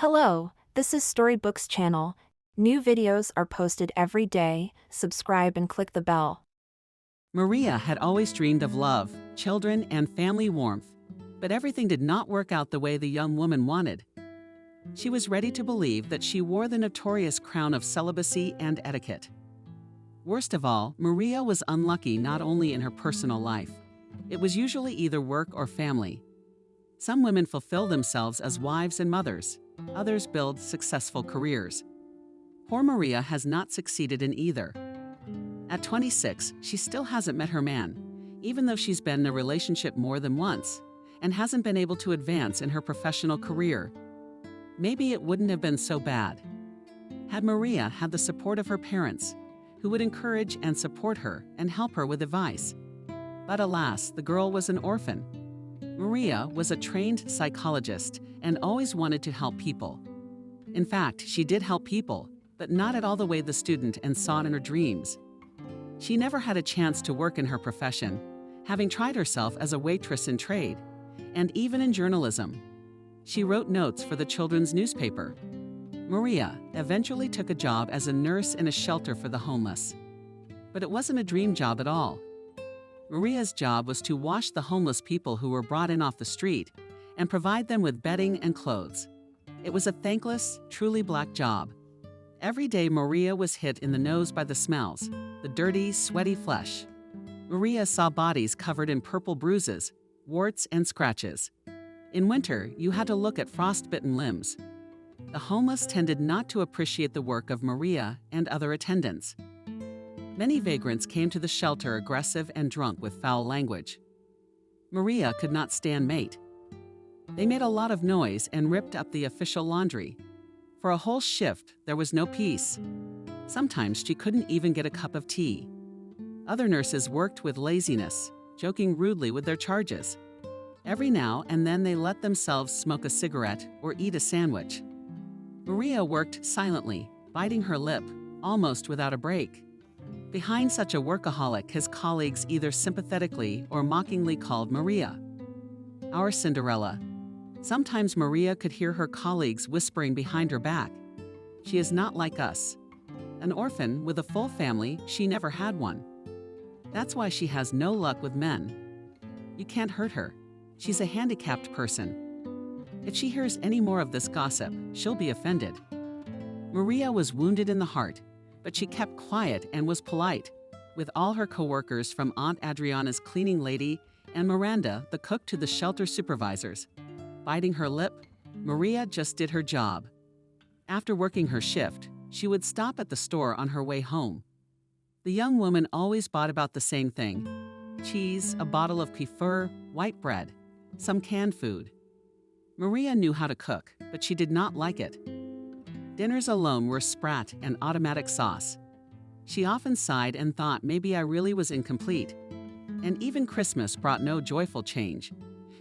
Hello, this is Storybooks channel. New videos are posted every day. Subscribe and click the bell. Maria had always dreamed of love, children, and family warmth, but everything did not work out the way the young woman wanted. She was ready to believe that she wore the notorious crown of celibacy and etiquette. Worst of all, Maria was unlucky not only in her personal life. It was usually either work or family. Some women fulfill themselves as wives and mothers. Others build successful careers. Poor Maria has not succeeded in either. At 26, she still hasn't met her man, even though she's been in a relationship more than once, and hasn't been able to advance in her professional career. Maybe it wouldn't have been so bad had Maria had the support of her parents, who would encourage and support her and help her with advice. But alas, the girl was an orphan. Maria was a trained psychologist and always wanted to help people. In fact, she did help people, but not at all the way the student and saw it in her dreams. She never had a chance to work in her profession, having tried herself as a waitress in trade, and even in journalism. She wrote notes for the children's newspaper. Maria eventually took a job as a nurse in a shelter for the homeless. But it wasn't a dream job at all. Maria's job was to wash the homeless people who were brought in off the street and provide them with bedding and clothes. It was a thankless, truly black job. Every day Maria was hit in the nose by the smells, the dirty, sweaty flesh. Maria saw bodies covered in purple bruises, warts, and scratches. In winter, you had to look at frostbitten limbs. The homeless tended not to appreciate the work of Maria and other attendants. Many vagrants came to the shelter aggressive and drunk with foul language. Maria could not stand mate. They made a lot of noise and ripped up the official laundry. For a whole shift, there was no peace. Sometimes she couldn't even get a cup of tea. Other nurses worked with laziness, joking rudely with their charges. Every now and then they let themselves smoke a cigarette or eat a sandwich. Maria worked silently, biting her lip, almost without a break. Behind such a workaholic, his colleagues either sympathetically or mockingly called Maria our Cinderella. Sometimes Maria could hear her colleagues whispering behind her back, "She is not like us." An orphan with a full family, she never had one. That's why she has no luck with men. You can't hurt her. She's a handicapped person. If she hears any more of this gossip, she'll be offended. Maria was wounded in the heart, but she kept quiet and was polite, with all her coworkers from Aunt Adriana's cleaning lady and Miranda, the cook, to the shelter supervisors. Biting her lip, Maria just did her job. After working her shift, she would stop at the store on her way home. The young woman always bought about the same thing: cheese, a bottle of kefir, white bread, some canned food. Maria knew how to cook, but she did not like it. Dinners alone were sprat and automatic sauce. She often sighed and thought maybe I really was incomplete. And even Christmas brought no joyful change.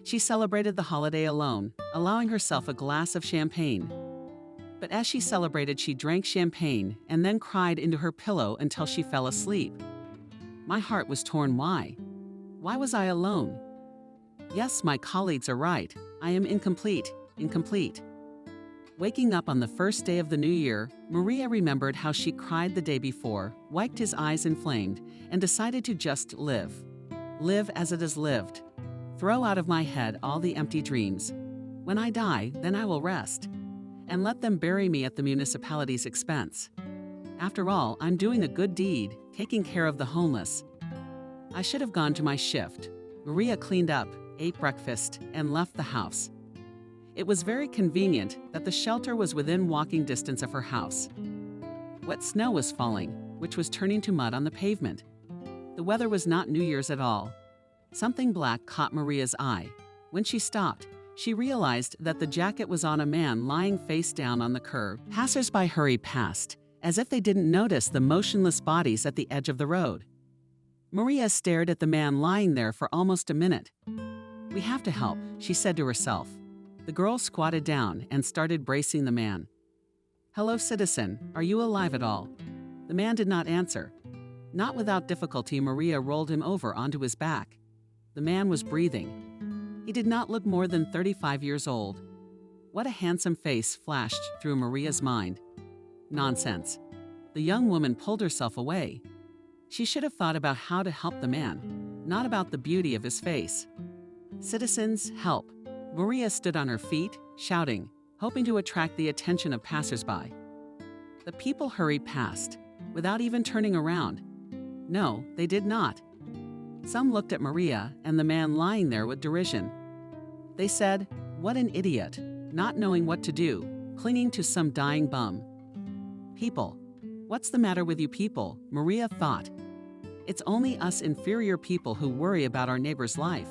She celebrated the holiday alone, allowing herself a glass of champagne. But as she celebrated, she drank champagne and then cried into her pillow until she fell asleep. My heart was torn. Why? Why was I alone? Yes, my colleagues are right. I am incomplete. Waking up on the first day of the new year, Maria remembered how she cried the day before, wiped his eyes inflamed, and decided to just live. Live as it is lived. Throw out of my head all the empty dreams. When I die, then I will rest. And let them bury me at the municipality's expense. After all, I'm doing a good deed, taking care of the homeless. I should have gone to my shift. Maria cleaned up, ate breakfast, and left the house. It was very convenient that the shelter was within walking distance of her house. Wet snow was falling, which was turning to mud on the pavement. The weather was not New Year's at all. Something black caught Maria's eye. When she stopped, she realized that the jacket was on a man lying face down on the curb. Passers-by hurried past, as if they didn't notice the motionless bodies at the edge of the road. Maria stared at the man lying there for almost a minute. "We have to help," she said to herself. The girl squatted down and started bracing the man. "Hello, citizen. Are you alive at all?" The man did not answer. Not without difficulty, Maria rolled him over onto his back. The man was breathing. He did not look more than 35 years old. What a handsome face flashed through Maria's mind. Nonsense. The young woman pulled herself away. She should have thought about how to help the man, not about the beauty of his face. Citizens, help. Maria stood on her feet, shouting, hoping to attract the attention of passersby. The people hurried past, without even turning around. No, they did not. Some looked at Maria and the man lying there with derision. They said, "What an idiot, not knowing what to do, clinging to some dying bum." People. What's the matter with you people? Maria thought. It's only us inferior people who worry about our neighbor's life.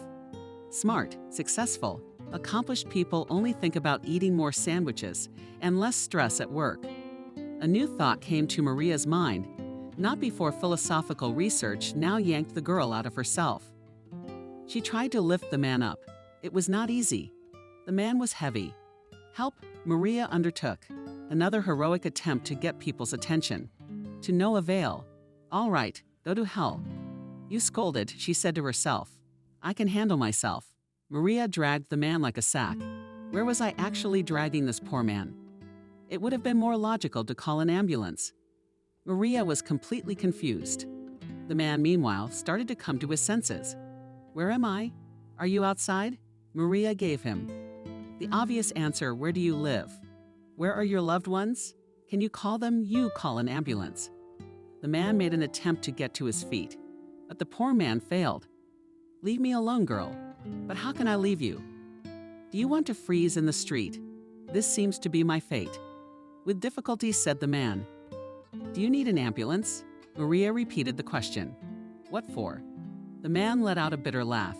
Smart, successful, accomplished people only think about eating more sandwiches and less stress at work. A new thought came to Maria's mind, not before philosophical research now yanked the girl out of herself. She tried to lift the man up. It was not easy. The man was heavy. Help, Maria undertook. Another heroic attempt to get people's attention. To no avail. All right, go to hell. You scolded, she said to herself. I can handle myself. Maria dragged the man like a sack. Where was I actually dragging this poor man? It would have been more logical to call an ambulance. Maria was completely confused. The man, meanwhile, started to come to his senses. Where am I? Are you outside? Maria gave him the obvious answer, where do you live? Where are your loved ones? Can you call them? You call an ambulance. The man made an attempt to get to his feet, but the poor man failed. Leave me alone, girl. But how can I leave you? Do you want to freeze in the street? This seems to be my fate. With difficulty said the man. Do you need an ambulance? Maria repeated the question. What for? The man let out a bitter laugh.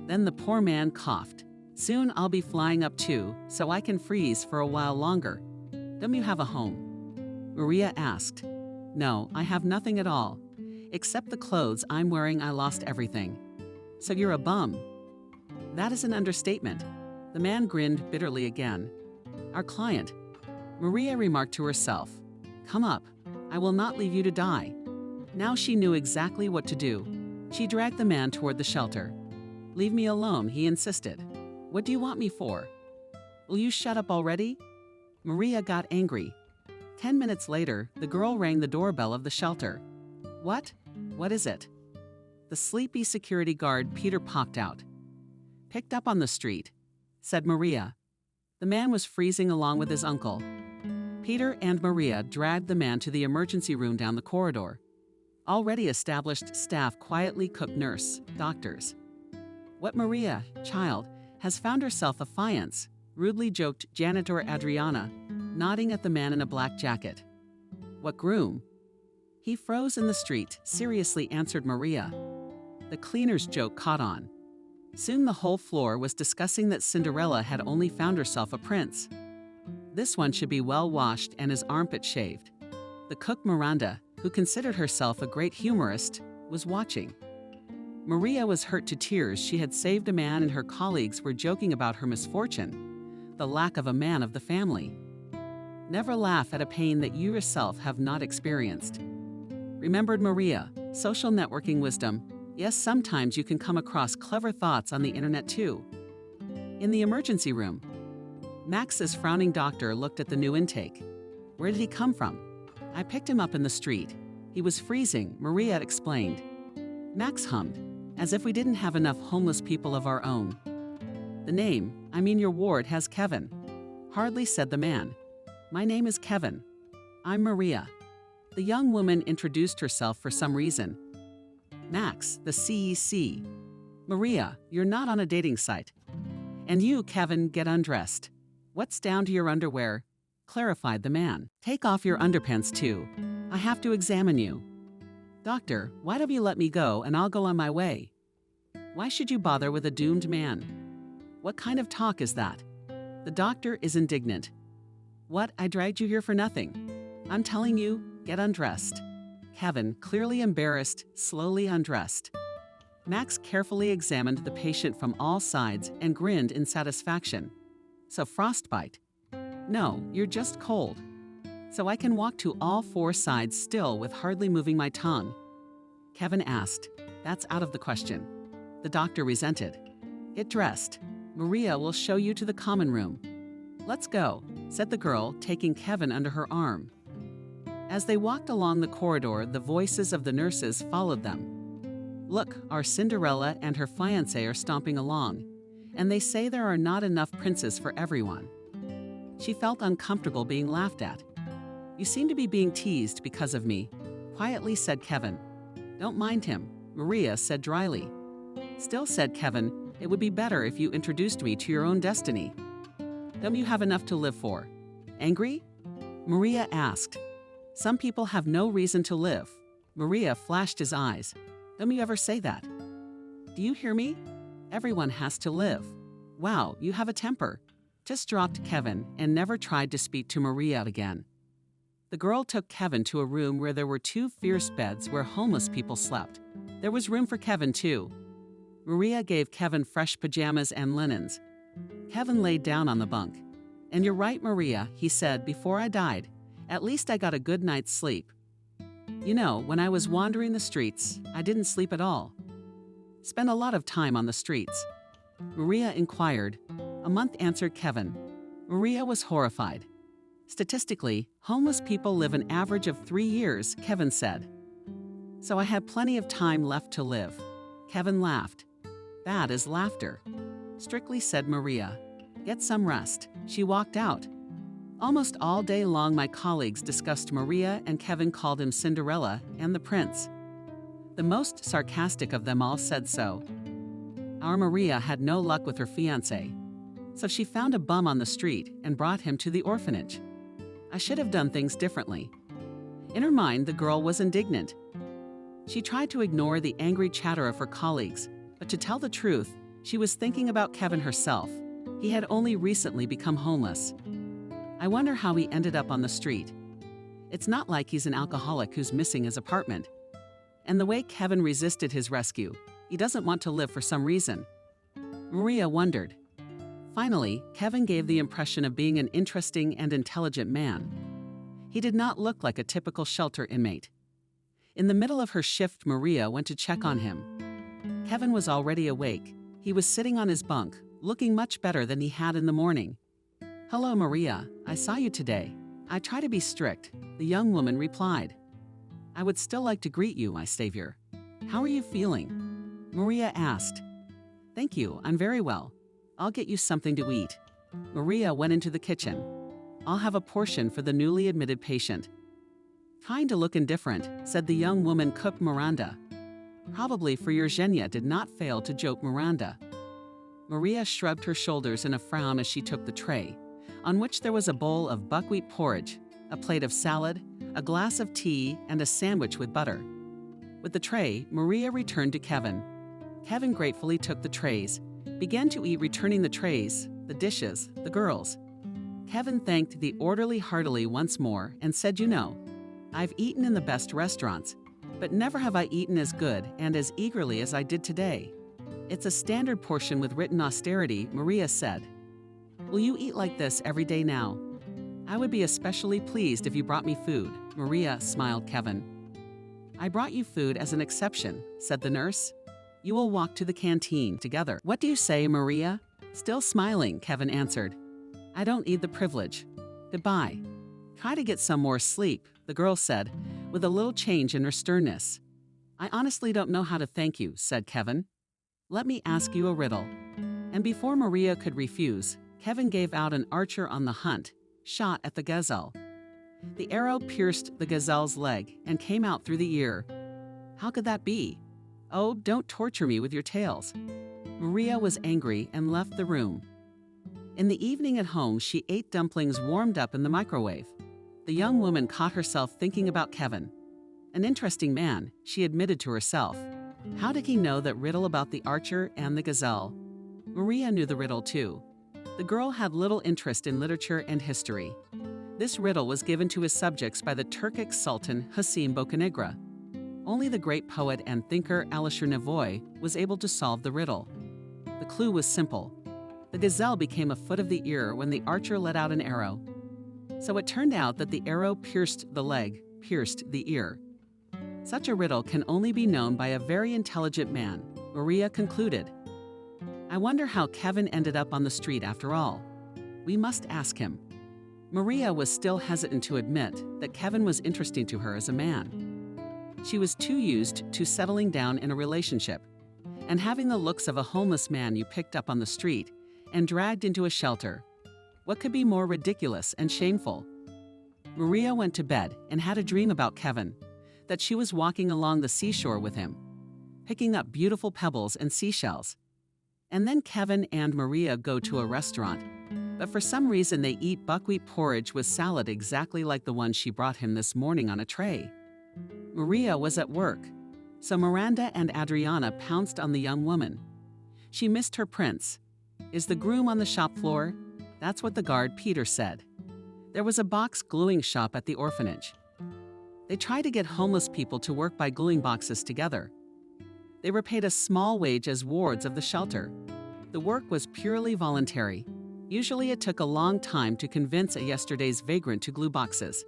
Then the poor man coughed. Soon I'll be flying up too, so I can freeze for a while longer. Don't you have a home? Maria asked. No, I have nothing at all. Except the clothes I'm wearing, I lost everything. So you're a bum. That is an understatement. The man grinned bitterly again. Our client. Maria remarked to herself. Come up. I will not leave you to die. Now she knew exactly what to do. She dragged the man toward the shelter. Leave me alone, he insisted. What do you want me for? Will you shut up already? Maria got angry. 10 minutes later, the girl rang the doorbell of the shelter. What? What is it? The sleepy security guard Peter popped out. Picked up on the street, said Maria. The man was freezing along with his uncle. Peter and Maria dragged the man to the emergency room down the corridor. Already established staff quietly cooked nurse, doctors. What Maria, child, has found herself affianced, rudely joked janitor Adriana, nodding at the man in a black jacket. What groom? He froze in the street, seriously answered Maria. The cleaner's joke caught on. Soon the whole floor was discussing that Cinderella had only found herself a prince. This one should be well washed and his armpit shaved. The cook Miranda, who considered herself a great humorist, was watching. Maria was hurt to tears. She had saved a man and her colleagues were joking about her misfortune, the lack of a man of the family. Never laugh at a pain that you yourself have not experienced. Remembered Maria, social networking wisdom. Yes, sometimes you can come across clever thoughts on the internet too. In the emergency room, Max's frowning doctor looked at the new intake. Where did he come from? I picked him up in the street. He was freezing, Maria explained. Max hummed, as if we didn't have enough homeless people of our own. The name, I mean your ward, has Kevin. Hardly said the man. My name is Kevin. I'm Maria. The young woman introduced herself for some reason. Max, the CEC. Maria, you're not on a dating site. And you, Kevin, get undressed. What's down to your underwear? Clarified the man. Take off your underpants too. I have to examine you. Doctor, why don't you let me go and I'll go on my way? Why should you bother with a doomed man? What kind of talk is that? The doctor is indignant. What, I dragged you here for nothing. I'm telling you, get undressed. Kevin, clearly embarrassed, slowly undressed. Max carefully examined the patient from all sides and grinned in satisfaction. So frostbite? No, you're just cold. So I can walk to all four sides still with hardly moving my tongue. Kevin asked. That's out of the question. The doctor resented. Get dressed. Maria will show you to the common room. "Let's go," said the girl, taking Kevin under her arm. As they walked along the corridor, the voices of the nurses followed them. "Look, our Cinderella and her fiancé are stomping along, and they say there are not enough princes for everyone." She felt uncomfortable being laughed at. "You seem to be being teased because of me," quietly said Kevin. "Don't mind him," Maria said dryly. "Still," said Kevin, "it would be better if you introduced me to your own destiny. Don't you have enough to live for? Angry?" Maria asked. "Some people have no reason to live." Maria flashed his eyes. "Don't you ever say that?" "Do you hear me? Everyone has to live." "Wow, you have a temper," just dropped Kevin and never tried to speak to Maria again. The girl took Kevin to a room where there were 2 fierce beds where homeless people slept. There was room for Kevin too. Maria gave Kevin fresh pajamas and linens. Kevin laid down on the bunk. "And you're right, Maria," he said, "before I died. At least I got a good night's sleep. You know, when I was wandering the streets, I didn't sleep at all." "Spent a lot of time on the streets?" Maria inquired. "A month," answered Kevin. Maria was horrified. "Statistically, homeless people live an average of 3 years," Kevin said. "So I had plenty of time left to live." Kevin laughed. "Bad is laughter." "Strictly," said Maria. "Get some rest." She walked out. Almost all day long, my colleagues discussed Maria, and Kevin called him Cinderella and the prince. The most sarcastic of them all said so. Our Maria had no luck with her fiancé, so she found a bum on the street and brought him to the orphanage. I should have done things differently. In her mind, the girl was indignant. She tried to ignore the angry chatter of her colleagues, but to tell the truth, she was thinking about Kevin herself. He had only recently become homeless. I wonder how he ended up on the street. It's not like he's an alcoholic who's missing his apartment. And the way Kevin resisted his rescue, he doesn't want to live for some reason. Maria wondered. Finally, Kevin gave the impression of being an interesting and intelligent man. He did not look like a typical shelter inmate. In the middle of her shift, Maria went to check on him. Kevin was already awake. He was sitting on his bunk, looking much better than he had in the morning. "Hello, Maria. I saw you today." "I try to be strict," the young woman replied. "I would still like to greet you, my savior." "How are you feeling?" Maria asked. "Thank you, I'm very well. I'll get you something to eat." Maria went into the kitchen. "I'll have a portion for the newly admitted patient." "Trying to look indifferent," said the young woman cook Miranda. Probably for Eugenia did not fail to joke Miranda. Maria shrugged her shoulders in a frown as she took the tray, on which there was a bowl of buckwheat porridge, a plate of salad, a glass of tea, and a sandwich with butter. With the tray, Maria returned to Kevin. Kevin gratefully took the trays, began to eat, returning the trays, the dishes, the girls. Kevin thanked the orderly heartily once more and said, "You know, I've eaten in the best restaurants, but never have I eaten as good and as eagerly as I did today. It's a standard portion with written austerity," Maria said. "Will you eat like this every day now?" "I would be especially pleased if you brought me food," Maria smiled Kevin. "I brought you food as an exception," said the nurse. "You will walk to the canteen together." "What do you say, Maria?" Still smiling, Kevin answered. "I don't need the privilege. Goodbye." "Try to get some more sleep," the girl said, with a little change in her sternness. "I honestly don't know how to thank you," said Kevin. "Let me ask you a riddle." And before Maria could refuse, Kevin gave out an archer on the hunt, shot at the gazelle. The arrow pierced the gazelle's leg and came out through the ear. How could that be? "Oh, don't torture me with your tales." Maria was angry and left the room. In the evening at home, she ate dumplings warmed up in the microwave. The young woman caught herself thinking about Kevin. An interesting man, she admitted to herself. How did he know that riddle about the archer and the gazelle? Maria knew the riddle too. The girl had little interest in literature and history. This riddle was given to his subjects by the Turkic Sultan Hasim Bocanegra. Only the great poet and thinker Alisher Nevoy was able to solve the riddle. The clue was simple. The gazelle became a foot of the ear when the archer let out an arrow. So it turned out that the arrow pierced the leg, pierced the ear. Such a riddle can only be known by a very intelligent man, Maria concluded. I wonder how Kevin ended up on the street after all. We must ask him." Maria was still hesitant to admit that Kevin was interesting to her as a man. She was too used to settling down in a relationship and having the looks of a homeless man you picked up on the street and dragged into a shelter. What could be more ridiculous and shameful? Maria went to bed and had a dream about Kevin, that she was walking along the seashore with him, picking up beautiful pebbles and seashells. And then Kevin and Maria go to a restaurant, but for some reason they eat buckwheat porridge with salad exactly like the one she brought him this morning on a tray. Maria was at work, so Miranda and Adriana pounced on the young woman. She missed her prince. "Is the groom on the shop floor?" That's what the guard Peter said. There was a box gluing shop at the orphanage. They tried to get homeless people to work by gluing boxes together. They were paid a small wage as wards of the shelter. The work was purely voluntary. Usually it took a long time to convince a yesterday's vagrant to glue boxes.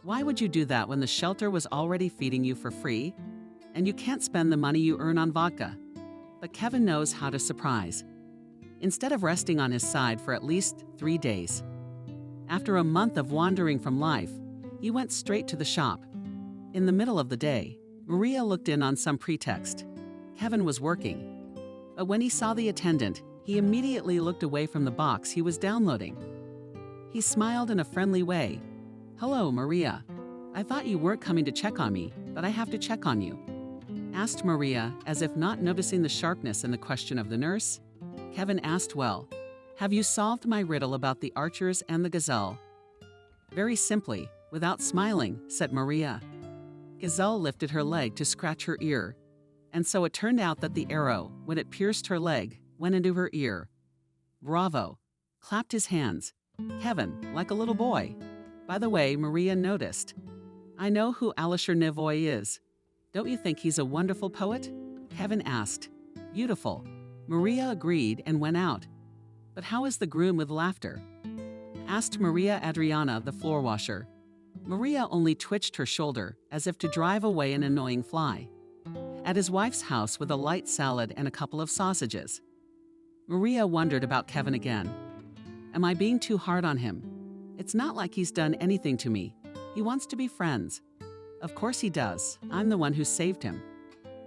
Why would you do that when the shelter was already feeding you for free? And you can't spend the money you earn on vodka. But Kevin knows how to surprise. Instead of resting on his side for at least 3 days. After a month of wandering from life, he went straight to the shop. In the middle of the day, Maria looked in on some pretext. Kevin was working. But when he saw the attendant, he immediately looked away from the box he was downloading. He smiled in a friendly way. "Hello, Maria. I thought you weren't coming to check on me, but I have to check on you," asked Maria, as if not noticing the sharpness in the question of the nurse. Kevin asked, "Well, have you solved my riddle about the archers and the gazelle?" "Very simply, without smiling," said Maria. Gazelle lifted her leg to scratch her ear, and so it turned out that the arrow, when it pierced her leg, went into her ear. "Bravo," clapped his hands. Kevin, like a little boy. By the way, Maria noticed. "I know who Alisher Nevoy is. Don't you think he's a wonderful poet?" Kevin asked. "Beautiful." Maria agreed and went out. "But how is the groom with laughter?" asked Maria Adriana, the floor washer. Maria only twitched her shoulder as if to drive away an annoying fly. "At his wife's house with a light salad and a couple of sausages." Maria wondered about Kevin again. "Am I being too hard on him? It's not like he's done anything to me. He wants to be friends." "Of course he does. I'm the one who saved him.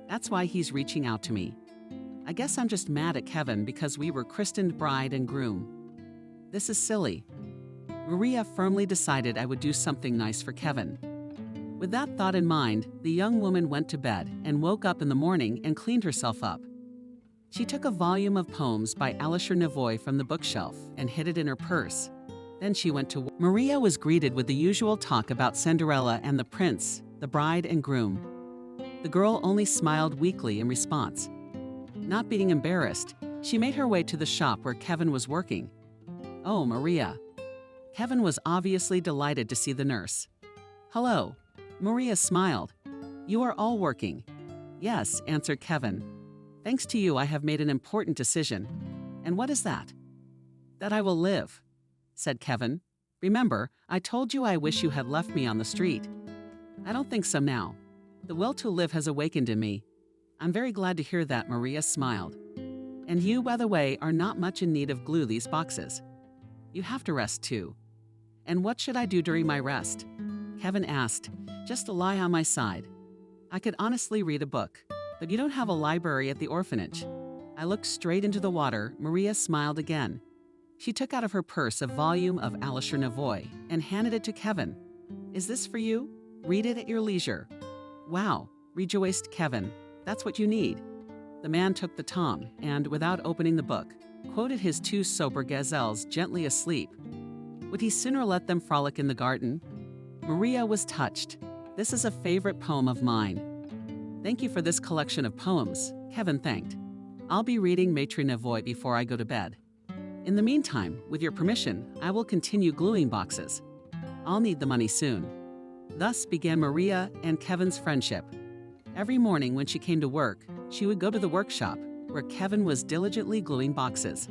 That's why he's reaching out to me. I guess I'm just mad at Kevin because we were christened bride and groom. This is silly." Maria firmly decided I would do something nice for Kevin. With that thought in mind, the young woman went to bed and woke up in the morning and cleaned herself up. She took a volume of poems by Alisher Nevoy from the bookshelf and hid it in her purse. Then she went to work. Maria was greeted with the usual talk about Cinderella and the prince, the bride and groom. The girl only smiled weakly in response. Not being embarrassed, she made her way to the shop where Kevin was working. "Oh, Maria." Kevin was obviously delighted to see the nurse. "Hello." Maria smiled. "You are all working." "Yes," answered Kevin. "Thanks to you, I have made an important decision." "And what is that?" "That I will live," said Kevin. "Remember, I told you I wish you had left me on the street." "I don't think so now. The will to live has awakened in me." "I'm very glad to hear that," Maria smiled. "And you, by the way, are not much in need of glue these boxes. You have to rest too." "And what should I do during my rest?" Kevin asked. "Just to lie on my side. I could honestly read a book, but you don't have a library at the orphanage." I looked straight into the water. Maria smiled again. She took out of her purse a volume of Alisher Nevoy and handed it to Kevin. "Is this for you? Read it at your leisure." "Wow," rejoiced Kevin. "That's what you need." The man took the tome and, without opening the book, quoted his 2 sober gazelles gently asleep. Would he sooner let them frolic in the garden? Maria was touched. "This is a favorite poem of mine." "Thank you for this collection of poems," Kevin thanked. "I'll be reading Maître Nevoy before I go to bed. In the meantime, with your permission, I will continue gluing boxes. I'll need the money soon." Thus began Maria and Kevin's friendship. Every morning when she came to work, she would go to the workshop, where Kevin was diligently gluing boxes.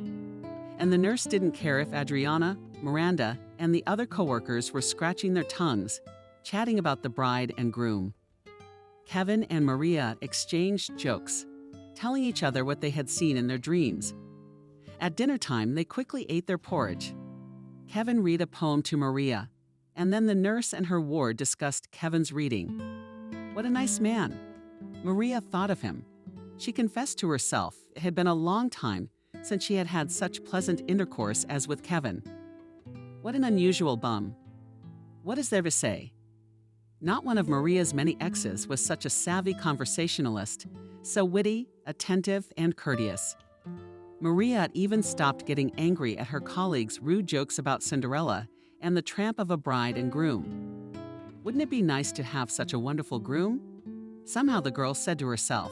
And the nurse didn't care if Adriana, Miranda, and the other coworkers were scratching their tongues, chatting about the bride and groom. Kevin and Maria exchanged jokes, telling each other what they had seen in their dreams. At dinner time, they quickly ate their porridge, Kevin read a poem to Maria, and then the nurse and her ward discussed Kevin's reading. What a nice man. Maria thought of him. She confessed to herself it had been a long time since she had had such pleasant intercourse as with Kevin. What an unusual bum. What is there to say? Not one of Maria's many exes was such a savvy conversationalist, so witty, attentive, and courteous. Maria had even stopped getting angry at her colleagues' rude jokes about Cinderella and the tramp of a bride and groom. Wouldn't it be nice to have such a wonderful groom? Somehow the girl said to herself.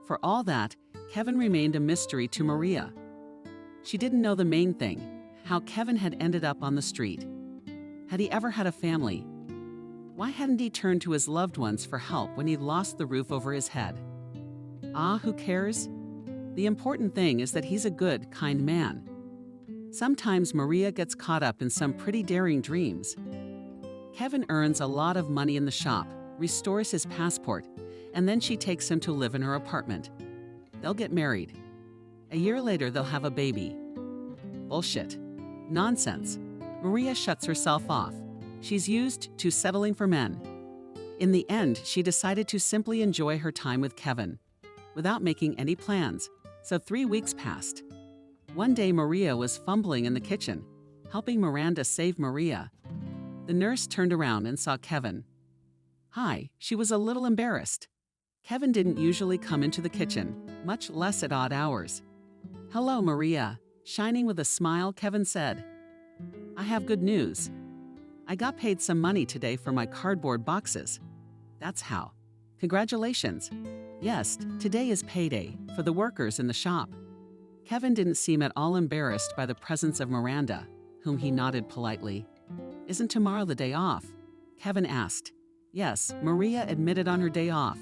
For all that, Kevin remained a mystery to Maria. She didn't know the main thing, how Kevin had ended up on the street. Had he ever had a family? Why hadn't he turned to his loved ones for help when he'd lost the roof over his head? Ah, who cares? The important thing is that he's a good, kind man. Sometimes Maria gets caught up in some pretty daring dreams. Kevin earns a lot of money in the shop, restores his passport, and then she takes him to live in her apartment. They'll get married. A year later, they'll have a baby. Bullshit. Nonsense. Maria shuts herself off. She's used to settling for men. In the end, she decided to simply enjoy her time with Kevin, without making any plans, so 3 weeks passed. One day, Maria was fumbling in the kitchen, helping Miranda save Maria. The nurse turned around and saw Kevin. Hi, she was a little embarrassed. Kevin didn't usually come into the kitchen, much less at odd hours. Hello, Maria. Shining with a smile, Kevin said. I have good news. I got paid some money today for my cardboard boxes. That's how. Congratulations. Yes, today is payday for the workers in the shop. Kevin didn't seem at all embarrassed by the presence of Miranda, whom he nodded politely. Isn't tomorrow the day off? Kevin asked. Yes, Maria admitted on her day off.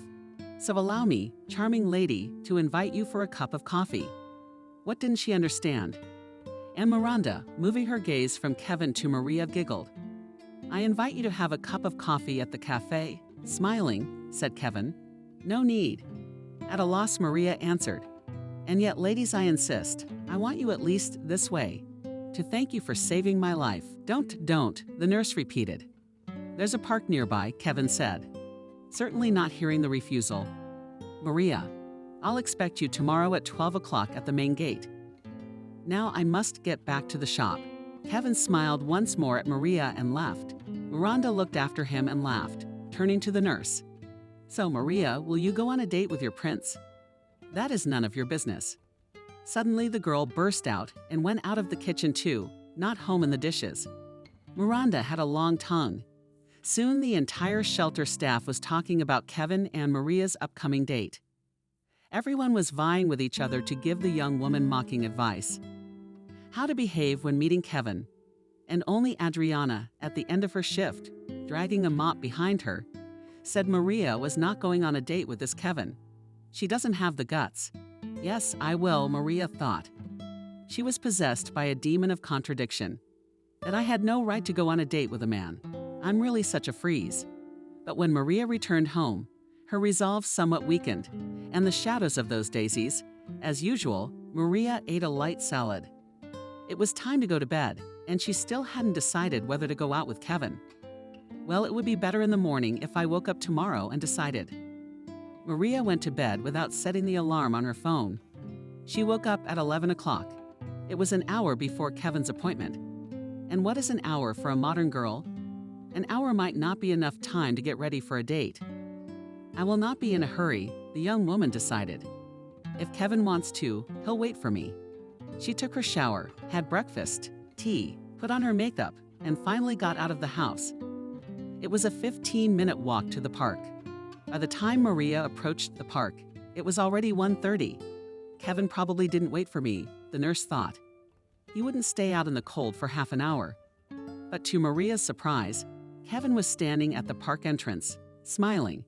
So allow me, charming lady, to invite you for a cup of coffee. What didn't she understand? And Miranda, moving her gaze from Kevin to Maria, giggled. I invite you to have a cup of coffee at the cafe. Smiling, said Kevin. No need. At a loss, Maria answered. And yet, ladies, I insist. I want you at least this way. To thank you for saving my life. Don't, the nurse repeated. There's a park nearby, Kevin said. Certainly not hearing the refusal. Maria, I'll expect you tomorrow at 12 o'clock at the main gate. Now I must get back to the shop. Kevin smiled once more at Maria and left. Miranda looked after him and laughed, turning to the nurse. So, Maria, will you go on a date with your prince? That is none of your business. Suddenly, the girl burst out and went out of the kitchen too, not home in the dishes. Miranda had a long tongue. Soon, the entire shelter staff was talking about Kevin and Maria's upcoming date. Everyone was vying with each other to give the young woman mocking advice. How to behave when meeting Kevin. And only Adriana, at the end of her shift, dragging a mop behind her, said Maria was not going on a date with this Kevin. She doesn't have the guts. Yes, I will, Maria thought. She was possessed by a demon of contradiction. That I had no right to go on a date with a man. I'm really such a freeze. But when Maria returned home, her resolve somewhat weakened, and the shadows of those daisies, as usual, Maria ate a light salad. It was time to go to bed, and she still hadn't decided whether to go out with Kevin. Well, it would be better in the morning if I woke up tomorrow and decided. Maria went to bed without setting the alarm on her phone. She woke up at 11 o'clock. It was an hour before Kevin's appointment. And what is an hour for a modern girl? An hour might not be enough time to get ready for a date. I will not be in a hurry, the young woman decided. If Kevin wants to, he'll wait for me. She took her shower, had breakfast, tea, put on her makeup, and finally got out of the house. It was a 15-minute walk to the park. By the time Maria approached the park, it was already 1:30. Kevin probably didn't wait for me, the nurse thought. He wouldn't stay out in the cold for half an hour. But to Maria's surprise, Kevin was standing at the park entrance, smiling.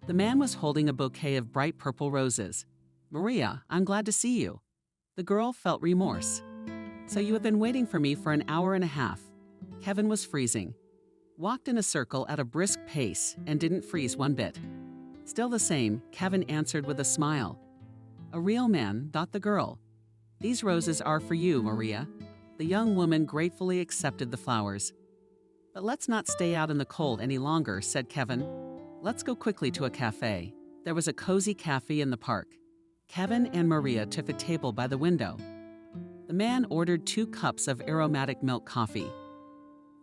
The man was holding a bouquet of bright purple roses. Maria, I'm glad to see you. The girl felt remorse. So you have been waiting for me for an hour and a half. Kevin was freezing. Walked in a circle at a brisk pace and didn't freeze one bit. Still the same, Kevin answered with a smile. A real man, thought the girl. These roses are for you, Maria. The young woman gratefully accepted the flowers. "But let's not stay out in the cold any longer," said Kevin. "Let's go quickly to a cafe." There was a cozy cafe in the park. Kevin and Maria took a table by the window. The man ordered 2 cups of aromatic milk coffee.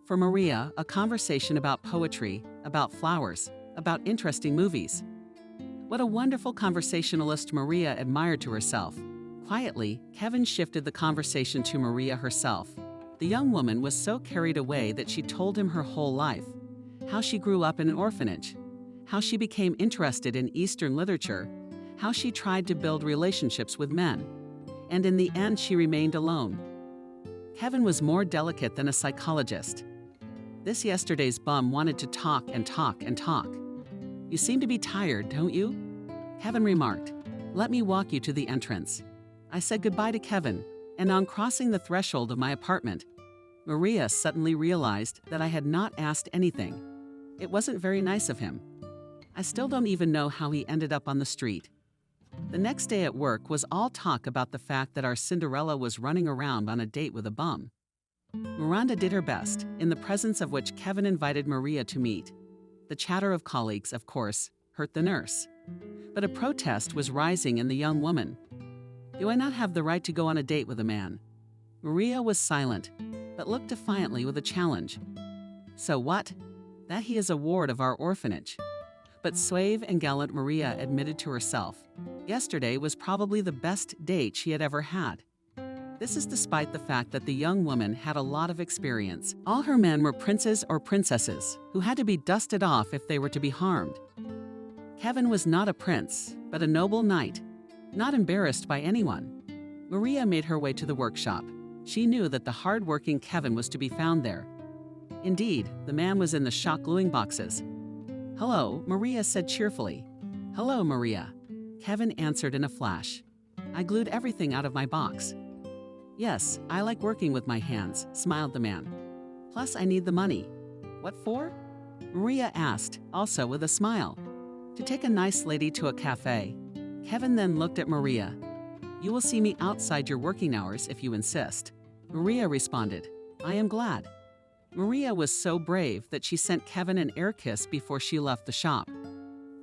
For Maria, a conversation about poetry, about flowers, about interesting movies. What a wonderful conversationalist Maria admired to herself. Quietly, Kevin shifted the conversation to Maria herself. The young woman was so carried away that she told him her whole life, how she grew up in an orphanage, how she became interested in Eastern literature, how she tried to build relationships with men, and in the end she remained alone. Kevin was more delicate than a psychologist. This yesterday's bum wanted to talk and talk and talk. "You seem to be tired, don't you?" Kevin remarked. "Let me walk you to the entrance." I said goodbye to Kevin, and on crossing the threshold of my apartment, Maria suddenly realized that I had not asked anything. It wasn't very nice of him. I still don't even know how he ended up on the street. The next day at work was all talk about the fact that our Cinderella was running around on a date with a bum. Miranda did her best, in the presence of which Kevin invited Maria to meet. The chatter of colleagues, of course, hurt the nurse. But a protest was rising in the young woman. "Do I not have the right to go on a date with a man?" Maria was silent, but looked defiantly with a challenge. "So what? That he is a ward of our orphanage." But suave and gallant Maria admitted to herself, yesterday was probably the best date she had ever had. This is despite the fact that the young woman had a lot of experience. All her men were princes or princesses who had to be dusted off if they were to be harmed. Kevin was not a prince, but a noble knight, not embarrassed by anyone. Maria made her way to the workshop. She knew that the hard-working Kevin was to be found there. Indeed, the man was in the shock gluing boxes. "Hello," Maria said cheerfully. "Hello, Maria." Kevin answered in a flash. "I glued everything out of my box." "Yes, I like working with my hands," smiled the man. "Plus, I need the money." "What for?" Maria asked, also with a smile. "To take a nice lady to a cafe." Kevin then looked at Maria. "You will see me outside your working hours if you insist." Maria responded, "I am glad." Maria was so brave that she sent Kevin an air kiss before she left the shop.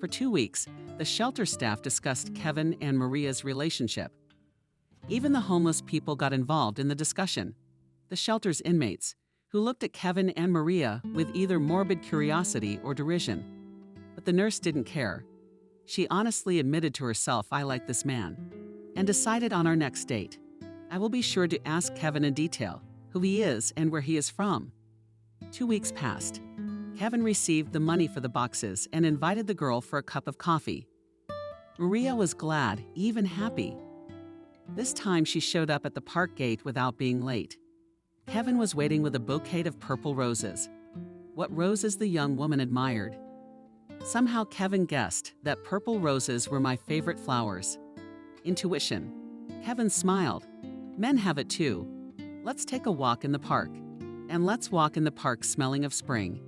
For 2 weeks, the shelter staff discussed Kevin and Maria's relationship. Even the homeless people got involved in the discussion. The shelter's inmates, who looked at Kevin and Maria with either morbid curiosity or derision. But the nurse didn't care. She honestly admitted to herself, "I like this man," and decided on our next date. "I will be sure to ask Kevin in detail who he is and where he is from." 2 weeks passed. Kevin received the money for the boxes and invited the girl for a cup of coffee. Maria was glad, even happy. This time she showed up at the park gate without being late. Kevin was waiting with a bouquet of purple roses. What roses the young woman admired. Somehow Kevin guessed that purple roses were my favorite flowers. Intuition. Kevin smiled. Men have it too. Let's take a walk in the park. And let's walk in the park smelling of spring.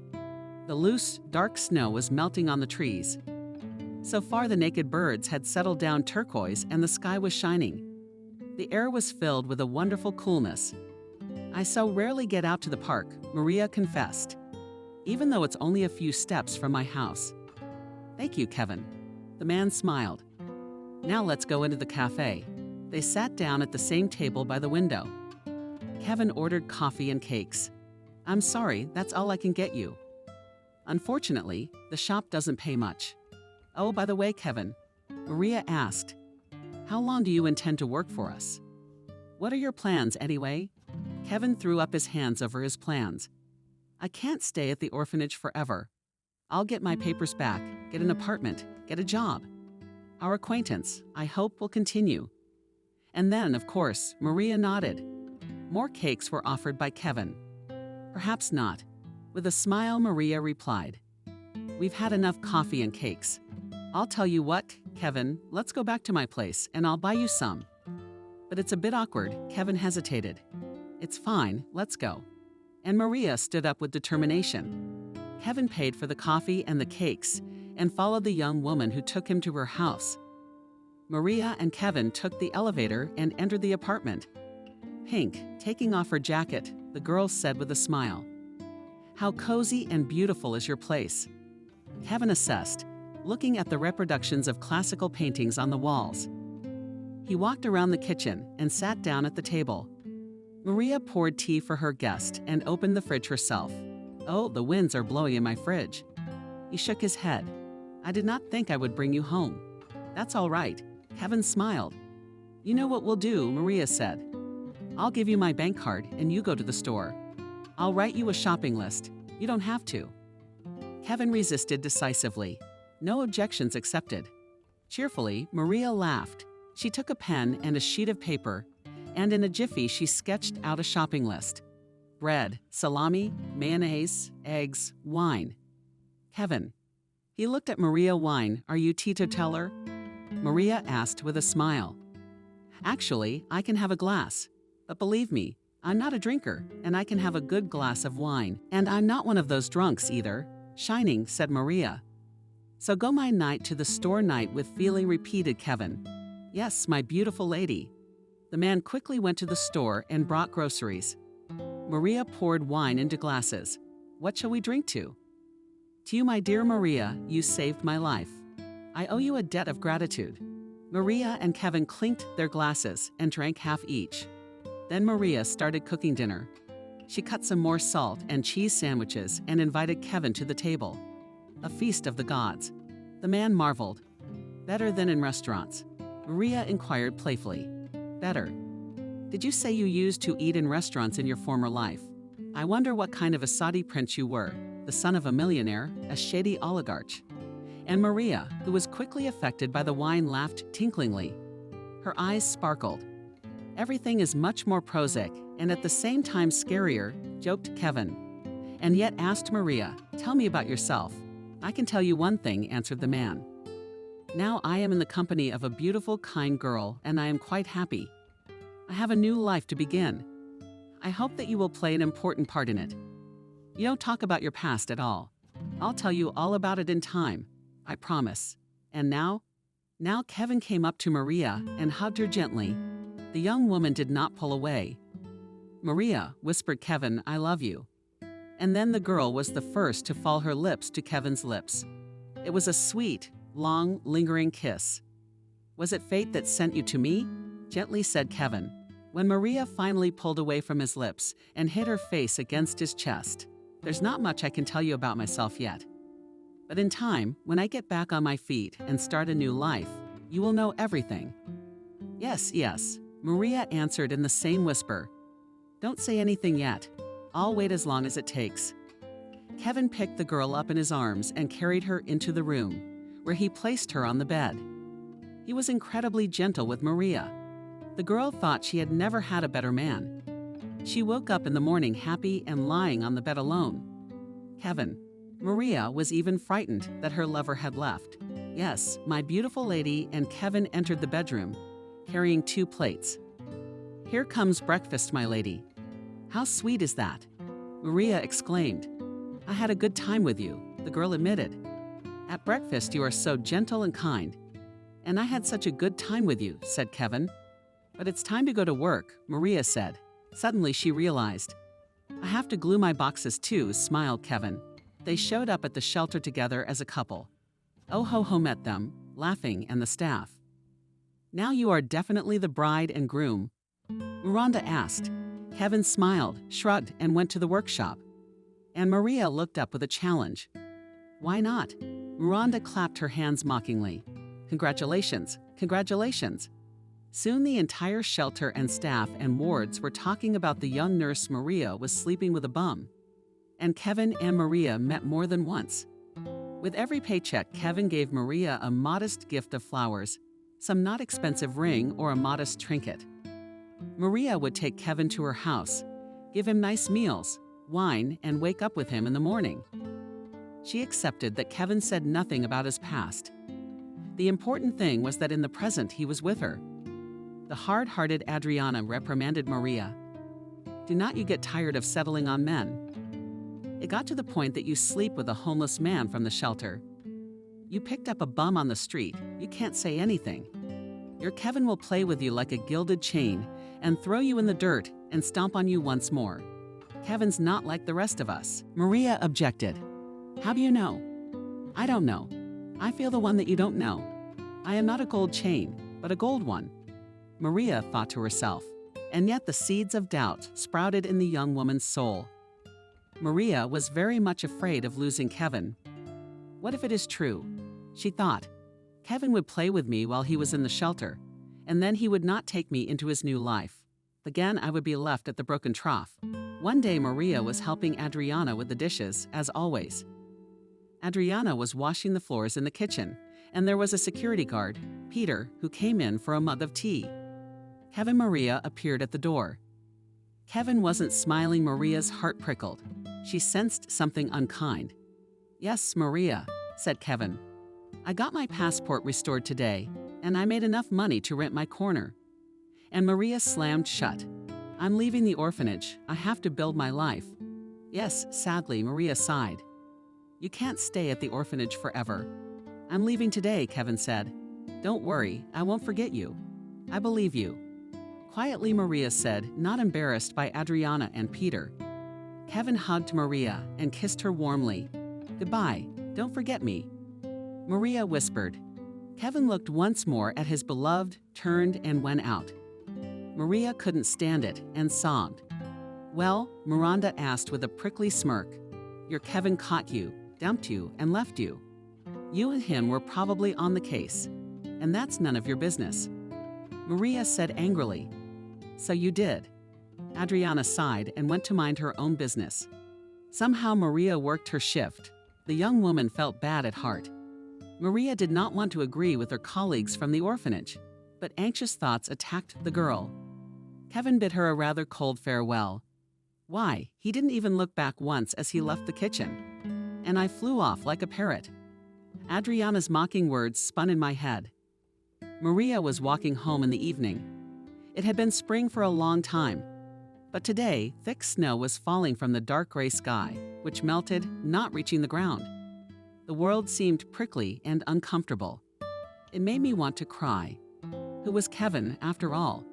The loose, dark snow was melting on the trees. So far the naked birds had settled down turquoise and the sky was shining. The air was filled with a wonderful coolness. "I so rarely get out to the park," Maria confessed, "even though it's only a few steps from my house." "Thank you, Kevin." The man smiled. "Now let's go into the cafe." They sat down at the same table by the window. Kevin ordered coffee and cakes. "I'm sorry, that's all I can get you." "Unfortunately, the shop doesn't pay much." "Oh, by the way, Kevin," Maria asked, "how long do you intend to work for us?" "What are your plans anyway?" Kevin threw up his hands over his plans. "I can't stay at the orphanage forever. I'll get my papers back, get an apartment, get a job. Our acquaintance, I hope, will continue." And then, of course, Maria nodded. More cakes were offered by Kevin. "Perhaps not." With a smile, Maria replied, "We've had enough coffee and cakes. I'll tell you what, Kevin, let's go back to my place and I'll buy you some." "But it's a bit awkward," Kevin hesitated. "It's fine, let's go." And Maria stood up with determination. Kevin paid for the coffee and the cakes and followed the young woman who took him to her house. Maria and Kevin took the elevator and entered the apartment. Pink, taking off her jacket, the girl said with a smile. How cozy and beautiful is your place. Kevin assessed, looking at the reproductions of classical paintings on the walls. He walked around the kitchen and sat down at the table. Maria poured tea for her guest and opened the fridge herself. Oh, the winds are blowing in my fridge. He shook his head. I did not think I would bring you home. That's all right. Kevin smiled. You know what we'll do, Maria said. I'll give you my bank card and you go to the store. I'll write you a shopping list. You don't have to. Kevin resisted decisively. No objections accepted. Cheerfully, Maria laughed. She took a pen and a sheet of paper, and in a jiffy she sketched out a shopping list. Bread, salami, mayonnaise, eggs, wine. Kevin. He looked at Maria. Wine, are you teetotaler? Maria asked with a smile. Actually, I can have a glass. But believe me, I'm not a drinker, and I can have a good glass of wine. And I'm not one of those drunks either. Shining, said Maria. So go my night to the store night with feeling, repeated Kevin. Yes, my beautiful lady. The man quickly went to the store and brought groceries. Maria poured wine into glasses. What shall we drink to? To you, my dear Maria, you saved my life. I owe you a debt of gratitude. Maria and Kevin clinked their glasses and drank half each. Then Maria started cooking dinner. She cut some more salt and cheese sandwiches and invited Kevin to the table. A feast of the gods. The man marveled. Better than in restaurants? Maria inquired playfully. Better. Did you say you used to eat in restaurants in your former life? I wonder what kind of a Saudi prince you were, the son of a millionaire, a shady oligarch. And Maria, who was quickly affected by the wine, laughed tinklingly. Her eyes sparkled. Everything is much more prosaic and at the same time scarier, joked Kevin. And yet asked Maria, tell me about yourself. I can tell you one thing, answered the man. Now I am in the company of a beautiful, kind girl, and I am quite happy. I have a new life to begin. I hope that you will play an important part in it. You don't talk about your past at all. I'll tell you all about it in time. I promise. And now Kevin came up to Maria and hugged her gently. The young woman did not pull away. Maria, whispered Kevin, I love you. And then the girl was the first to fall her lips to Kevin's lips. It was a sweet, long, lingering kiss. Was it fate that sent you to me? Gently said Kevin, when Maria finally pulled away from his lips and hid her face against his chest. There's not much I can tell you about myself yet. But in time, when I get back on my feet and start a new life, you will know everything. Yes, yes, Maria answered in the same whisper. Don't say anything yet. I'll wait as long as it takes. Kevin picked the girl up in his arms and carried her into the room, where he placed her on the bed. He was incredibly gentle with Maria. The girl thought she had never had a better man. She woke up in the morning happy and lying on the bed alone. Kevin. Maria was even frightened that her lover had left. Yes, my beautiful lady and Kevin entered the bedroom, carrying 2 plates. Here comes breakfast, my lady. How sweet is that? Maria exclaimed. I had a good time with you, the girl admitted. At breakfast you are so gentle and kind. And I had such a good time with you, said Kevin. But it's time to go to work, Maria said. Suddenly she realized. I have to glue my boxes too, smiled Kevin. They showed up at the shelter together as a couple. Oh-ho-ho met them, laughing, and the staff. Now you are definitely the bride and groom? Miranda asked. Kevin smiled, shrugged, and went to the workshop. And Maria looked up with a challenge. Why not? Miranda clapped her hands mockingly. Congratulations, congratulations. Soon the entire shelter and staff and wards were talking about the young nurse Maria was sleeping with a bum. And Kevin and Maria met more than once. With every paycheck, Kevin gave Maria a modest gift of flowers, some not expensive ring or a modest trinket. Maria would take Kevin to her house, give him nice meals, wine, and wake up with him in the morning. She accepted that Kevin said nothing about his past. The important thing was that in the present he was with her. The hard-hearted Adriana reprimanded Maria. Do not you get tired of settling on men? It got to the point that you sleep with a homeless man from the shelter. You picked up a bum on the street. You can't say anything. Your Kevin will play with you like a gilded chain and throw you in the dirt and stomp on you once more. Kevin's not like the rest of us. Maria objected. How do you know? I don't know. I feel the one that you don't know. I am not a gold chain, but a gold one. Maria thought to herself, and yet the seeds of doubt sprouted in the young woman's soul. Maria was very much afraid of losing Kevin. What if it is true? She thought. Kevin would play with me while he was in the shelter, and then he would not take me into his new life. Again, I would be left at the broken trough. One day, Maria was helping Adriana with the dishes, as always. Adriana was washing the floors in the kitchen, and there was a security guard, Peter, who came in for a mug of tea. Kevin Maria appeared at the door. Kevin wasn't smiling. Maria's heart prickled. She sensed something unkind. Yes, Maria, said Kevin. I got my passport restored today, and I made enough money to rent my corner. And Maria slammed shut. I'm leaving the orphanage. I have to build my life. Yes, sadly, Maria sighed. You can't stay at the orphanage forever. I'm leaving today, Kevin said. Don't worry, I won't forget you. I believe you. Quietly, Maria said, not embarrassed by Adriana and Peter. Kevin hugged Maria and kissed her warmly. Goodbye, don't forget me. Maria whispered. Kevin looked once more at his beloved, turned, and went out. Maria couldn't stand it and sobbed. Well, Miranda asked with a prickly smirk. Your Kevin caught you, dumped you, and left you. You and him were probably on the case, and that's none of your business. Maria said angrily. So you did. Adriana sighed and went to mind her own business. Somehow Maria worked her shift. The young woman felt bad at heart. Maria did not want to agree with her colleagues from the orphanage, but anxious thoughts attacked the girl. Kevin bid her a rather cold farewell. Why, he didn't even look back once as he left the kitchen. And I flew off like a parrot. Adriana's mocking words spun in my head. Maria was walking home in the evening. It had been spring for a long time, but today thick snow was falling from the dark gray sky, which melted, not reaching the ground. The world seemed prickly and uncomfortable. It made me want to cry. Who was Kevin, after all?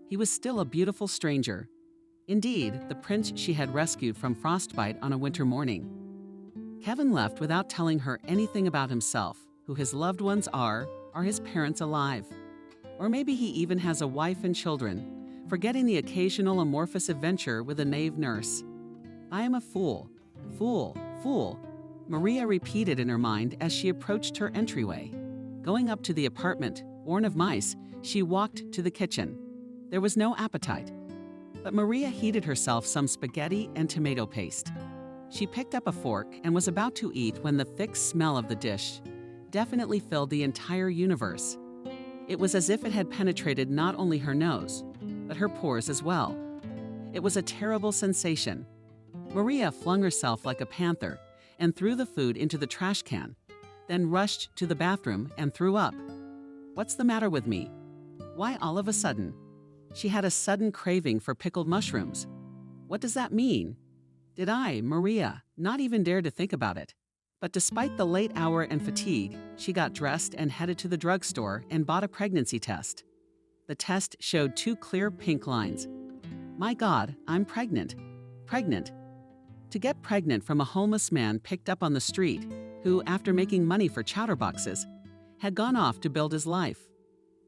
He was still a beautiful stranger. Indeed, the prince she had rescued from frostbite on a winter morning. Kevin left without telling her anything about himself, who his loved ones are his parents alive? Or maybe he even has a wife and children, forgetting the occasional amorphous adventure with a knave nurse. I am a fool, fool, fool, Maria repeated in her mind as she approached her entryway. Going up to the apartment, born of mice, she walked to the kitchen. There was no appetite, but Maria heated herself some spaghetti and tomato paste. She picked up a fork and was about to eat when the thick smell of the dish definitely filled the entire universe. It was as if it had penetrated not only her nose, but her pores as well. It was a terrible sensation. Maria flung herself like a panther and threw the food into the trash can, then rushed to the bathroom and threw up. What's the matter with me? Why all of a sudden? She had a sudden craving for pickled mushrooms. What does that mean? Did I, Maria, not even dare to think about it? But despite the late hour and fatigue, she got dressed and headed to the drugstore and bought a pregnancy test. The test showed 2 clear pink lines. My God, I'm pregnant. Pregnant. To get pregnant from a homeless man picked up on the street, who, after making money for chowder boxes, had gone off to build his life.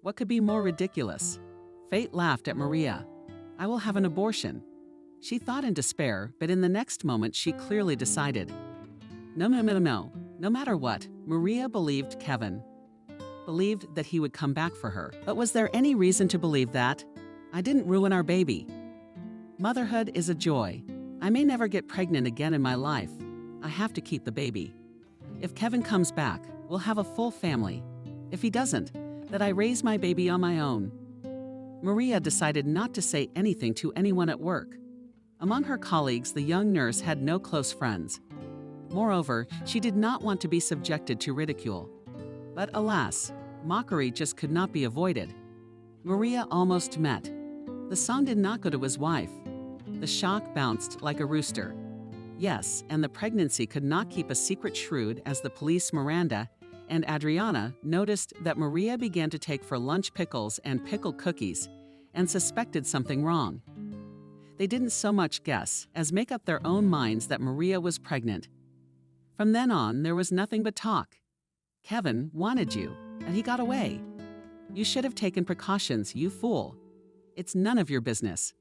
What could be more ridiculous? Fate laughed at Maria. I will have an abortion. She thought in despair, but in the next moment she clearly decided. No. No matter what, Maria believed Kevin. Believed that he would come back for her. But was there any reason to believe that? I didn't ruin our baby. Motherhood is a joy. I may never get pregnant again in my life. I have to keep the baby. If Kevin comes back, we'll have a full family. If he doesn't, that I raise my baby on my own. Maria decided not to say anything to anyone at work. Among her colleagues, the young nurse had no close friends. Moreover, she did not want to be subjected to ridicule. But alas, mockery just could not be avoided. Maria almost met. The son did not go to his wife. The shock bounced like a rooster. Yes, and the pregnancy could not keep a secret shrewd as the police Miranda and Adriana noticed that Maria began to take for lunch pickles and pickled cookies and suspected something wrong. They didn't so much guess as make up their own minds that Maria was pregnant. From then on, there was nothing but talk. Kevin wanted you, and he got away. You should have taken precautions, you fool. It's none of your business.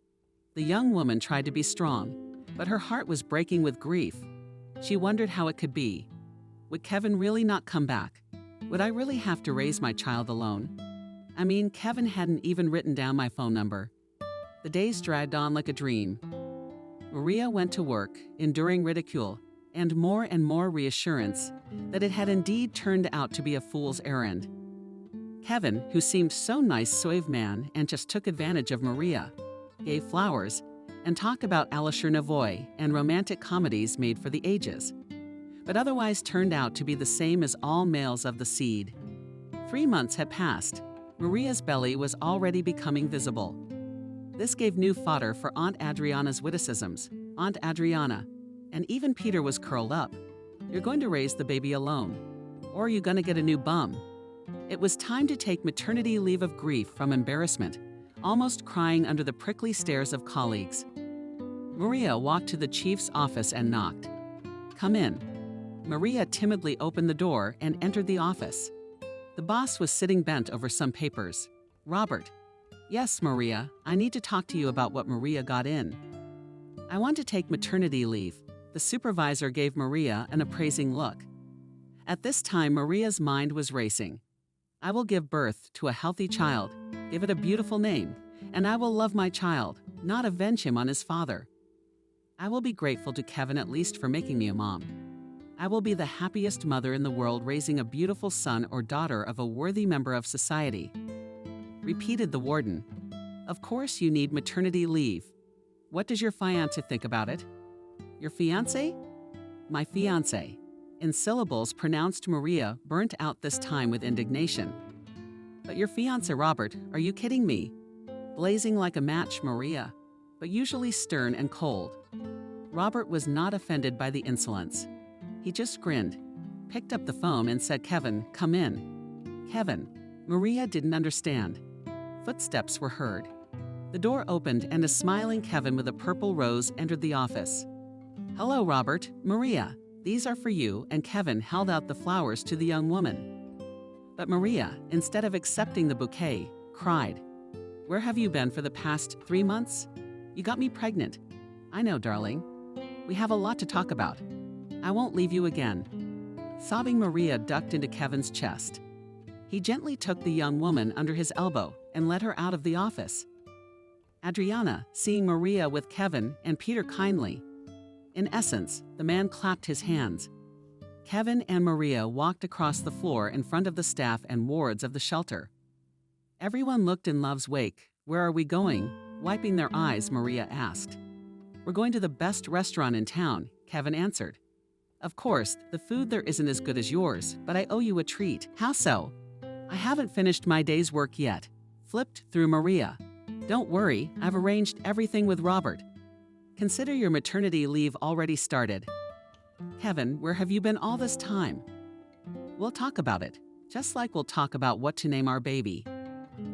The young woman tried to be strong, but her heart was breaking with grief. She wondered how it could be. Would Kevin really not come back? Would I really have to raise my child alone? I mean, Kevin hadn't even written down my phone number. The days dragged on like a dream. Maria went to work, enduring ridicule, and more reassurance that it had indeed turned out to be a fool's errand. Kevin, who seemed so nice sauve man and just took advantage of Maria, gave flowers, and talked about Alisher Navoy and romantic comedies made for the ages, but otherwise turned out to be the same as all males of the seed. 3 months had passed. Maria's belly was already becoming visible. This gave new fodder for Aunt Adriana's witticisms. Aunt Adriana. And even Peter was curled up. You're going to raise the baby alone. Or are you going to get a new bum? It was time to take maternity leave of grief from embarrassment, almost crying under the prickly stares of colleagues. Maria walked to the chief's office and knocked. Come in. Maria timidly opened the door and entered the office. The boss was sitting bent over some papers. Robert. Yes, Maria, I need to talk to you about what Maria got in. I want to take maternity leave. The supervisor gave Maria an appraising look. At this time, Maria's mind was racing. I will give birth to a healthy child, give it a beautiful name, and I will love my child, not avenge him on his father. I will be grateful to Kevin at least for making me a mom. I will be the happiest mother in the world raising a beautiful son or daughter of a worthy member of society. Repeated the warden. Of course you need maternity leave. What does your fiancé think about it? Your fiancé? My fiancé. In syllables pronounced Maria, burnt out this time with indignation. But your fiancé, Robert, are you kidding me? Blazing like a match, Maria, but usually stern and cold. Robert was not offended by the insolence. He just grinned, picked up the phone and said, Kevin, come in. Kevin. Maria didn't understand. Footsteps were heard. The door opened and a smiling Kevin with a purple rose entered the office. Hello, Robert. Maria, these are for you, and Kevin held out the flowers to the young woman. But Maria, instead of accepting the bouquet, cried, Where have you been for the past 3 months? You got me pregnant. I know, darling. We have a lot to talk about. I won't leave you again. Sobbing, Maria ducked into Kevin's chest. He gently took the young woman under his elbow and led her out of the office. Adriana, seeing Maria with Kevin and Peter kindly. In essence, the man clapped his hands. Kevin and Maria walked across the floor in front of the staff and wards of the shelter. Everyone looked in love's wake. Where are we going? Wiping their eyes, Maria asked. We're going to the best restaurant in town, Kevin answered. Of course, the food there isn't as good as yours, but I owe you a treat. How so? I haven't finished my day's work yet. Flipped through Maria. Don't worry, I've arranged everything with Robert. Consider your maternity leave already started. Kevin, where have you been all this time? We'll talk about it, just like we'll talk about what to name our baby.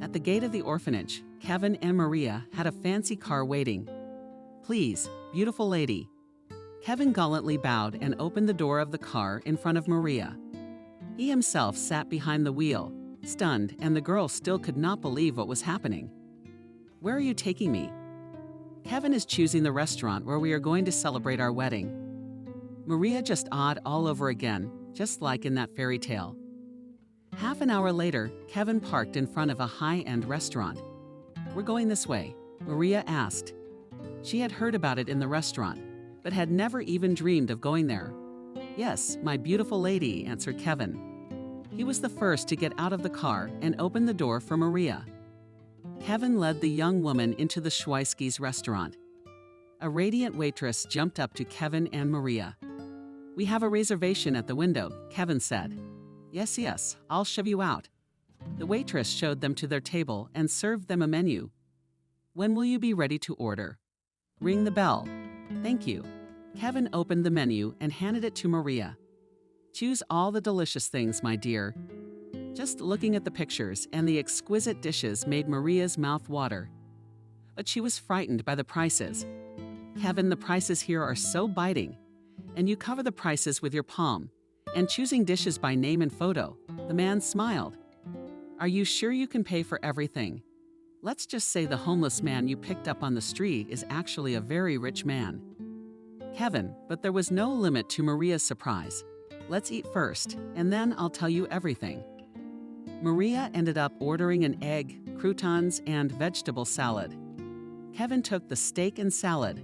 At the gate of the orphanage, Kevin and Maria had a fancy car waiting. Please, beautiful lady. Kevin gallantly bowed and opened the door of the car in front of Maria. He himself sat behind the wheel, stunned, and the girl still could not believe what was happening. Where are you taking me? Kevin is choosing the restaurant where we are going to celebrate our wedding. Maria just awed all over again, just like in that fairy tale. Half an hour later, Kevin parked in front of a high-end restaurant. We're going this way, Maria asked. She had heard about it in the restaurant, but had never even dreamed of going there. Yes, my beautiful lady, answered Kevin. He was the first to get out of the car and open the door for Maria. Kevin led the young woman into the Schweisky's restaurant. A radiant waitress jumped up to Kevin and Maria. We have a reservation at the window, Kevin said. Yes, I'll shove you out. The waitress showed them to their table and served them a menu. When will you be ready to order? Ring the bell. Thank you. Kevin opened the menu and handed it to Maria. Choose all the delicious things, my dear. Just looking at the pictures and the exquisite dishes made Maria's mouth water. but she was frightened by the prices. Kevin, the prices here are so biting. And you cover the prices with your palm. And choosing dishes by name and photo, the man smiled. Are you sure you can pay for everything? Let's just say the homeless man you picked up on the street is actually a very rich man. Kevin, but there was no limit to Maria's surprise. Let's eat first, and then I'll tell you everything. Maria ended up ordering an egg, croutons, and vegetable salad. Kevin took the steak and salad.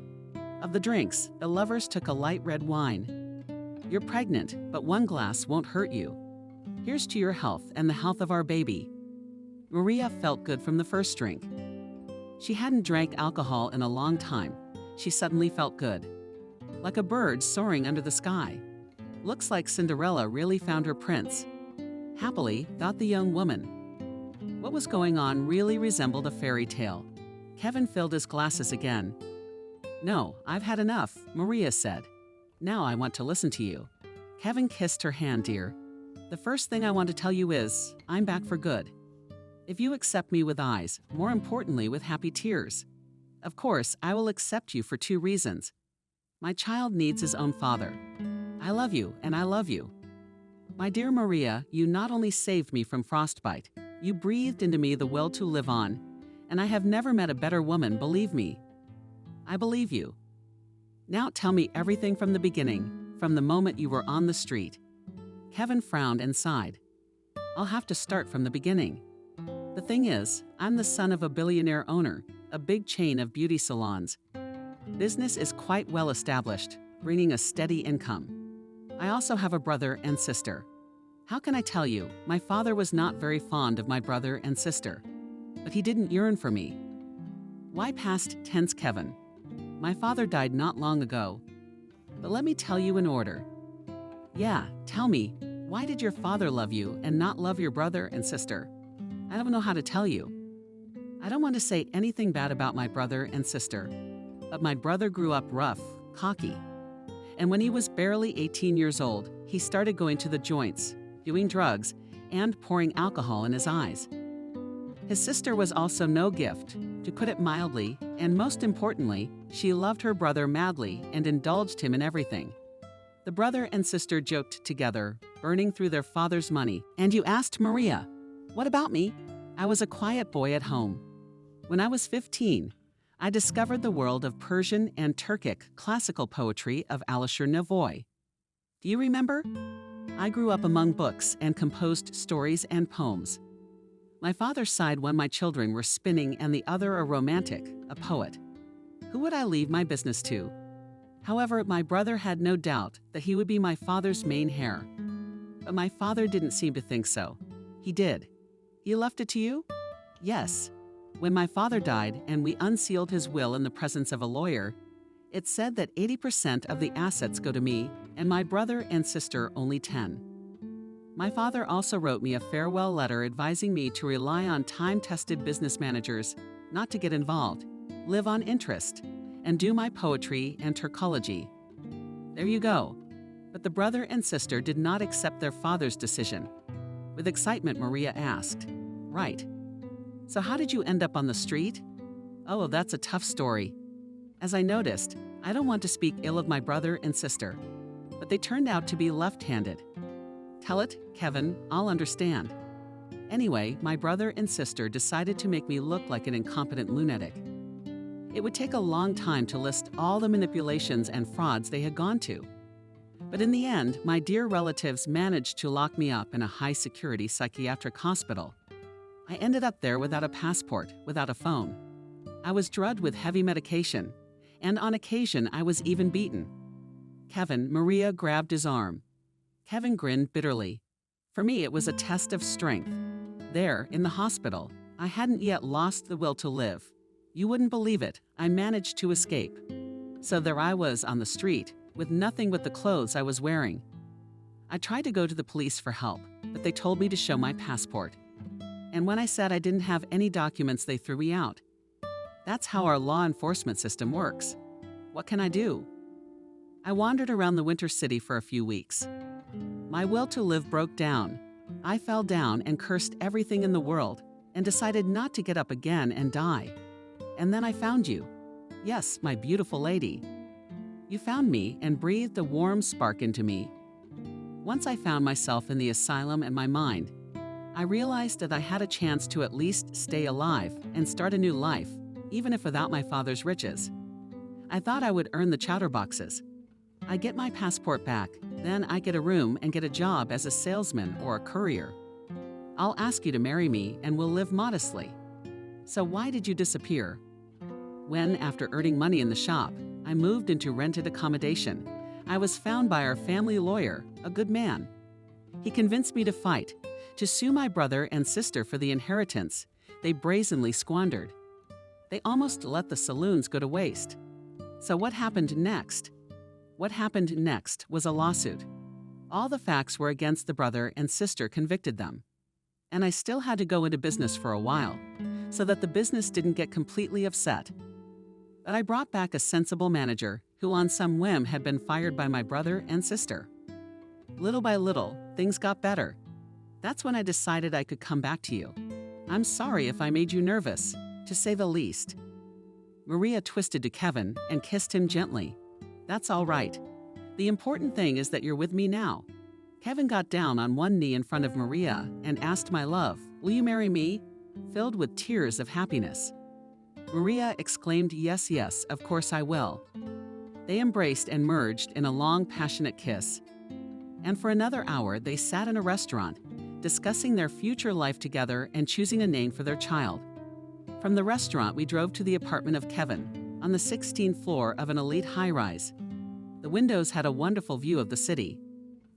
Of the drinks, the lovers took a light red wine. You're pregnant, but one glass won't hurt you. Here's to your health and the health of our baby. Maria felt good from the first drink. She hadn't drank alcohol in a long time. She suddenly felt good. Like a bird soaring under the sky. Looks like Cinderella really found her prince. Happily, thought the young woman. What was going on really resembled a fairy tale. Kevin filled his glasses again. No, I've had enough, Maria said. Now I want to listen to you. Kevin kissed her hand, dear. The first thing I want to tell you is, I'm back for good. If you accept me with eyes, more importantly with happy tears. Of course, I will accept you for 2 reasons. My child needs his own father. I love you, and I love you. My dear Maria, you not only saved me from frostbite, you breathed into me the will to live on, and I have never met a better woman, believe me. I believe you. Now tell me everything from the beginning, from the moment you were on the street. Kevin frowned and sighed. I'll have to start from the beginning. The thing is, I'm the son of a billionaire owner, a big chain of beauty salons. Business is quite well established, bringing a steady income. I also have a brother and sister. How can I tell you, my father was not very fond of my brother and sister. But he didn't yearn for me. Why past tense, Kevin? My father died not long ago. But let me tell you in order. Yeah, tell me, why did your father love you and not love your brother and sister? I don't know how to tell you. I don't want to say anything bad about my brother and sister, but my brother grew up rough, cocky. And when he was barely 18 years old, he started going to the joints, doing drugs, and pouring alcohol in his eyes. His sister was also no gift, to put it mildly, and most importantly, she loved her brother madly and indulged him in everything. The brother and sister joked together, burning through their father's money, and you asked Maria, what about me? I was a quiet boy at home. When I was 15, I discovered the world of Persian and Turkic classical poetry of Alisher Navoy. Do you remember? I grew up among books and composed stories and poems. My father's side when my children were spinning and the other a romantic, a poet. Who would I leave my business to? However, my brother had no doubt that he would be my father's main heir. But my father didn't seem to think so. He did. He left it to you? Yes. When my father died and we unsealed his will in the presence of a lawyer, it said that 80% of the assets go to me and my brother and sister only 10. My father also wrote me a farewell letter advising me to rely on time-tested business managers, not to get involved, live on interest, and do my poetry and Turkology. There you go. But the brother and sister did not accept their father's decision. With excitement, Maria asked, Right. So how did you end up on the street? Oh, that's a tough story. As I noticed, I don't want to speak ill of my brother and sister, but they turned out to be left-handed. Tell it, Kevin, I'll understand. Anyway, my brother and sister decided to make me look like an incompetent lunatic. It would take a long time to list all the manipulations and frauds they had gone to. But in the end, my dear relatives managed to lock me up in a high-security psychiatric hospital. I ended up there without a passport, without a phone. I was drugged with heavy medication, and on occasion I was even beaten. Kevin, Maria grabbed his arm. Kevin grinned bitterly. For me, it was a test of strength. There, in the hospital, I hadn't yet lost the will to live. You wouldn't believe it, I managed to escape. So there I was on the street, with nothing but the clothes I was wearing. I tried to go to the police for help, but they told me to show my passport. And when I said I didn't have any documents, they threw me out. That's how our law enforcement system works. What can I do? I wandered around the winter city for a few weeks. My will to live broke down. I fell down and cursed everything in the world and decided not to get up again and die. And then I found you. Yes, my beautiful lady. You found me and breathed a warm spark into me. Once I found myself in the asylum in my mind, I realized that I had a chance to at least stay alive and start a new life, even if without my father's riches. I thought I would earn the chowder boxes. I get my passport back, then I get a room and get a job as a salesman or a courier. I'll ask you to marry me and we'll live modestly. So why did you disappear? When, after earning money in the shop, I moved into rented accommodation, I was found by our family lawyer, a good man. He convinced me to fight, to sue my brother and sister for the inheritance they brazenly squandered. They almost let the saloons go to waste. So what happened next? What happened next was a lawsuit. All the facts were against the brother and sister convicted them. And I still had to go into business for a while, so that the business didn't get completely upset. But I brought back a sensible manager who on some whim had been fired by my brother and sister. Little by little, things got better. That's when I decided I could come back to you. I'm sorry if I made you nervous, to say the least. Maria twisted to Kevin and kissed him gently. That's all right. The important thing is that you're with me now. Kevin got down on one knee in front of Maria and asked my love, "Will you marry me?" filled with tears of happiness. Maria exclaimed, "Yes, yes, of course I will." They embraced and merged in a long, passionate kiss. And for another hour, they sat in a restaurant, discussing their future life together and choosing a name for their child. From the restaurant, we drove to the apartment of Kevin, on the 16th floor of an elite high-rise. The windows had a wonderful view of the city.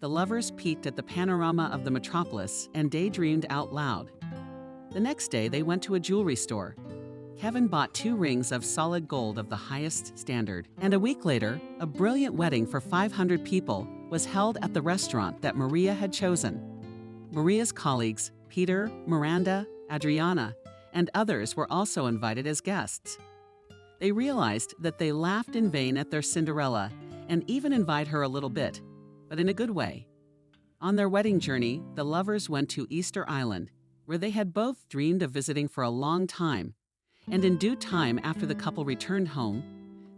The lovers peeked at the panorama of the metropolis and daydreamed out loud. The next day, they went to a jewelry store. Kevin bought 2 rings of solid gold of the highest standard. And a week later, a brilliant wedding for 500 people was held at the restaurant that Maria had chosen. Maria's colleagues, Peter, Miranda, Adriana, and others were also invited as guests. They realized that they laughed in vain at their Cinderella and even envied her a little bit, but in a good way. On their wedding journey, the lovers went to Easter Island, where they had both dreamed of visiting for a long time. And in due time, after the couple returned home,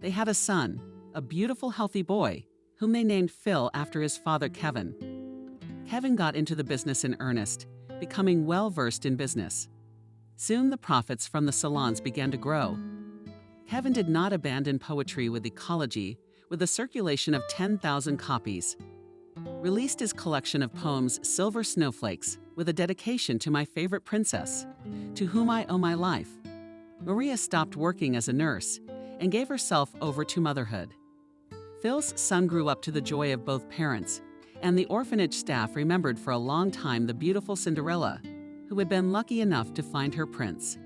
they had a son, a beautiful, healthy boy, whom they named Phil after his father, Kevin. Kevin got into the business in earnest, becoming well-versed in business. Soon the profits from the salons began to grow. Kevin did not abandon poetry with ecology, with a circulation of 10,000 copies. Released his collection of poems, Silver Snowflakes, with a dedication to my favorite princess, to whom I owe my life. Maria stopped working as a nurse and gave herself over to motherhood. Phil's son grew up to the joy of both parents, and the orphanage staff remembered for a long time the beautiful Cinderella, who had been lucky enough to find her prince.